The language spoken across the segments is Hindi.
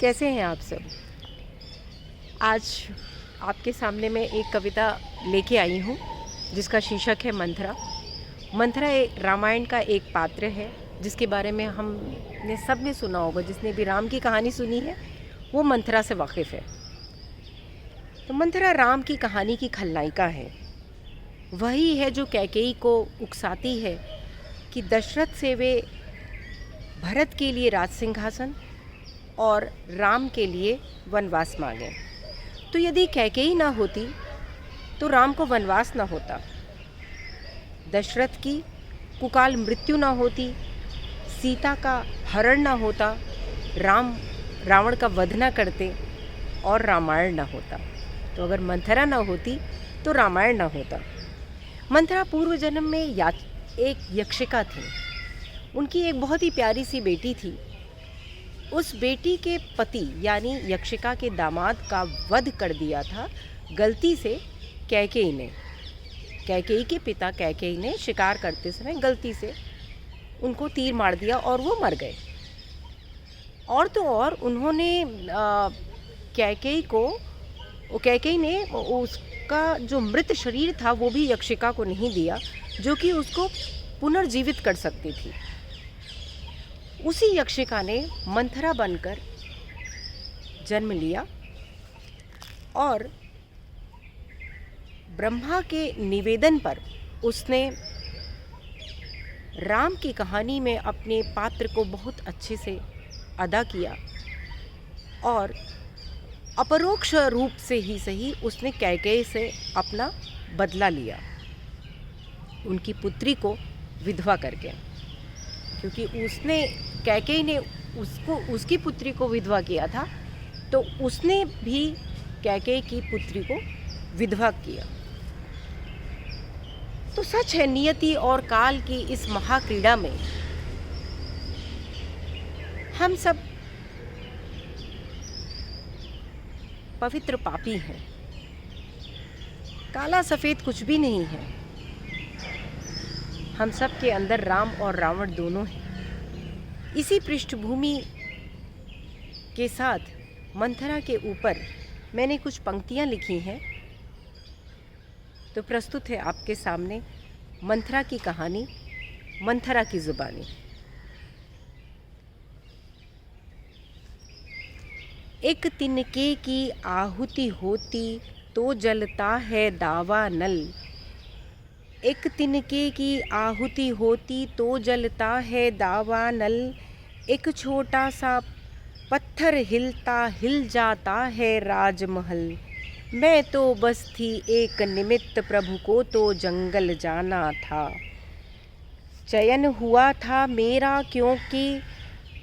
कैसे हैं आप सब? आज आपके सामने मैं एक कविता लेके आई हूँ जिसका शीर्षक है मंथरा। मंथरा एक रामायण का एक पात्र है जिसके बारे में हमने सब ने सुना होगा। जिसने भी राम की कहानी सुनी है वो मंथरा से वाकिफ़ है। तो मंथरा राम की कहानी की खलनायिका है। वही है जो कैकेयी को उकसाती है कि दशरथ से वे भरत के लिए राज सिंहासन और राम के लिए वनवास मांगे। तो यदि कैकेयी ना होती तो राम को वनवास ना होता, दशरथ की कुकाल मृत्यु ना होती, सीता का हरण ना होता, रावण का वध ना करते और रामायण ना होता। तो अगर मंथरा ना होती तो रामायण ना होता। मंथरा पूर्व जन्म में एक यक्षिका थी। उनकी एक बहुत ही प्यारी सी बेटी थी। उस बेटी के पति यानी यक्षिका के दामाद का वध कर दिया था गलती से कैकेयी ने। कैकेयी के पिता कैकेयी ने शिकार करते समय गलती से उनको तीर मार दिया और वो मर गए। और तो और उन्होंने कैकेयी ने उसका जो मृत शरीर था वो भी यक्षिका को नहीं दिया, जो कि उसको पुनर्जीवित कर सकती थी। उसी यक्षिका ने मंथरा बनकर जन्म लिया और ब्रह्मा के निवेदन पर उसने राम की कहानी में अपने पात्र को बहुत अच्छे से अदा किया और अपरोक्ष रूप से ही सही उसने कैकेयी से अपना बदला लिया, उनकी पुत्री को विधवा करके। क्योंकि कैकेयी ने उसकी पुत्री को विधवा किया था, तो उसने भी कैकेयी की पुत्री को विधवा किया। तो सच है, नियति और काल की इस महाक्रीड़ा में हम सब पवित्र पापी हैं। काला सफ़ेद कुछ भी नहीं है। हम सब के अंदर राम और रावण दोनों हैं। इसी पृष्ठभूमि के साथ मंथरा के ऊपर मैंने कुछ पंक्तियाँ लिखी हैं। तो प्रस्तुत है आपके सामने मंथरा की कहानी, मंथरा की ज़ुबानी। एक तिनके की आहुति होती तो जलता है दावा नल। एक तिनके की आहुति होती तो जलता है दावा नल। एक छोटा सा पत्थर हिल जाता है राजमहल। मैं तो बस थी एक निमित्त, प्रभु को तो जंगल जाना था। चयन हुआ था मेरा क्योंकि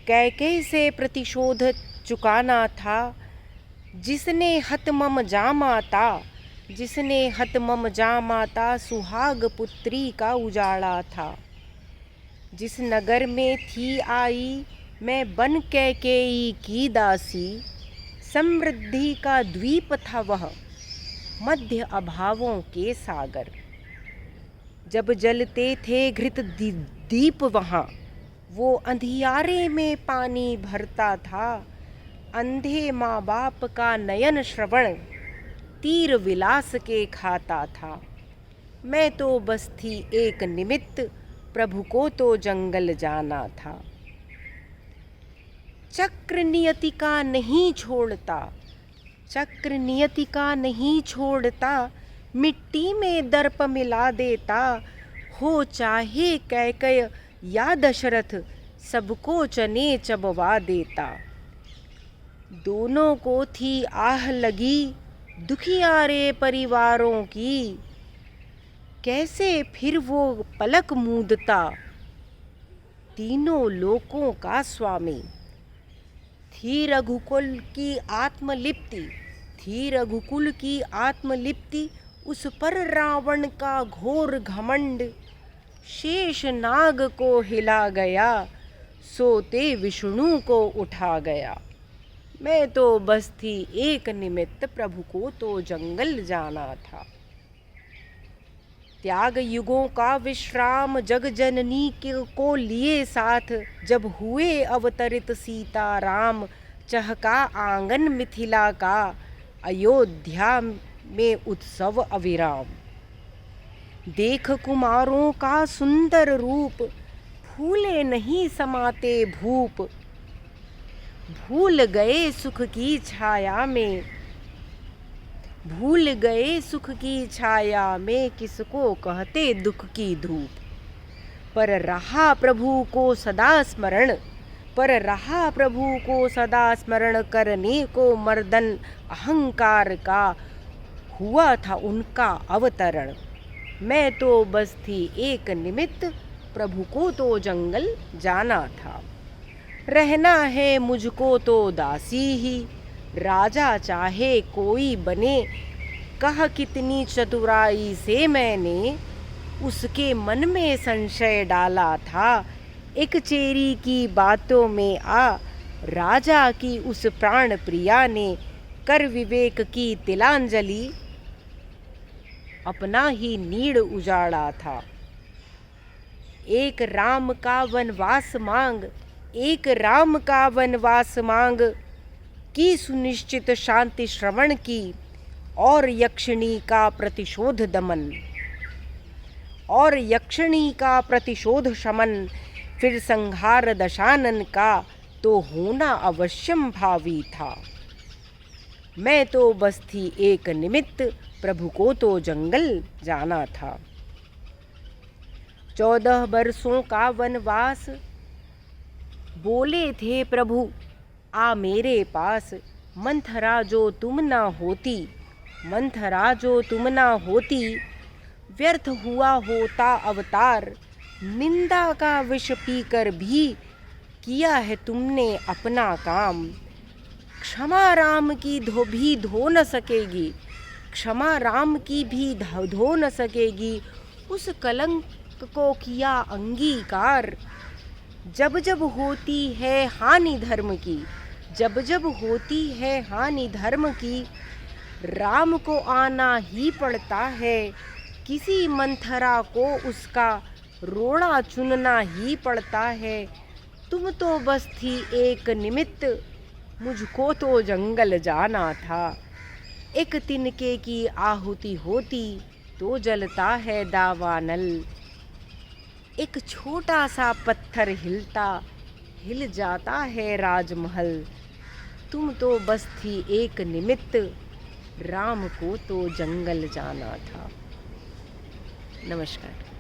कैकेयी से प्रतिशोध चुकाना था। जिसने हतमम जामा था, सुहाग पुत्री का उजाड़ा था। जिस नगर में थी आई मैं बन कैकेयी की दासी, समृद्धि का द्वीप था वह, मध्य अभावों के सागर। जब जलते थे घृत दीप वहाँ, वो अंधियारे में पानी भरता था। अंधे माँ बाप का नयन श्रवण, तीर विलास के खाता था। मैं तो बस थी एक निमित्त, प्रभु को तो जंगल जाना था। चक्र नियति का नहीं छोड़ता, मिट्टी में दर्प मिला देता। हो चाहे कैकेयी या दशरथ, सबको चने चबवा देता। दोनों को थी आह लगी दुखियारे परिवारों की, कैसे फिर वो पलक मूंदता। तीनों लोकों का स्वामी थी रघुकुल की आत्मलिप्ति, उस पर रावण का घोर घमंड। शेष नाग को हिला गया, सोते विष्णु को उठा गया। मैं तो बस थी एक निमित्त, प्रभु को तो जंगल जाना था। त्याग युगों का विश्राम जग जननी को लिए साथ, जब हुए अवतरित सीता राम, चहका आंगन मिथिला का, अयोध्या में उत्सव अविराम। देख कुमारों का सुंदर रूप, फूले नहीं समाते भूप। भूल गए सुख की छाया में, भूल गए सुख की छाया में, किसको कहते दुख की धूप। पर रहा प्रभु को सदा स्मरण, पर रहा प्रभु को सदा स्मरण, करने को मर्दन अहंकार का, हुआ था उनका अवतरण। मैं तो बस थी एक निमित्त, प्रभु को तो जंगल जाना था। रहना है मुझको तो दासी ही, राजा चाहे कोई बने। कहा कितनी चतुराई से मैंने, उसके मन में संशय डाला था। एक चेरी की बातों में आ, राजा की उस प्राण प्रिया ने, कर विवेक की तिलांजलि, अपना ही नीड़ उजाड़ा था। एक राम का वनवास मांग, एक राम का वनवास मांग, की सुनिश्चित शांति श्रवण की, और यक्षिणी का प्रतिशोध दमन, और यक्षिणी का प्रतिशोध शमन, फिर संहार दशानन का, तो होना अवश्यम भावी था। मैं तो बस थी एक निमित्त, प्रभु को तो जंगल जाना था। 14 बरसों का वनवास, बोले थे प्रभु आ मेरे पास। मंथरा जो तुम ना होती, मंथरा जो तुम ना होती, व्यर्थ हुआ होता अवतार। निंदा का विष पीकर भी, किया है तुमने अपना काम। क्षमा राम की भी धो न सकेगी, क्षमा राम की भी धो न सकेगी, उस कलंक को किया अंगीकार। जब जब होती है हानि धर्म की, जब जब होती है हानि धर्म की, राम को आना ही पड़ता है। किसी मंथरा को उसका रोड़ा चुनना ही पड़ता है। तुम तो बस थी एक निमित्त, मुझको तो जंगल जाना था। एक तिनके की आहुति होती, तो जलता है दावानल। एक छोटा सा पत्थर हिलता, हिल जाता है राजमहल। तुम तो बस थी एक निमित्त, राम को तो जंगल जाना था। नमस्कार।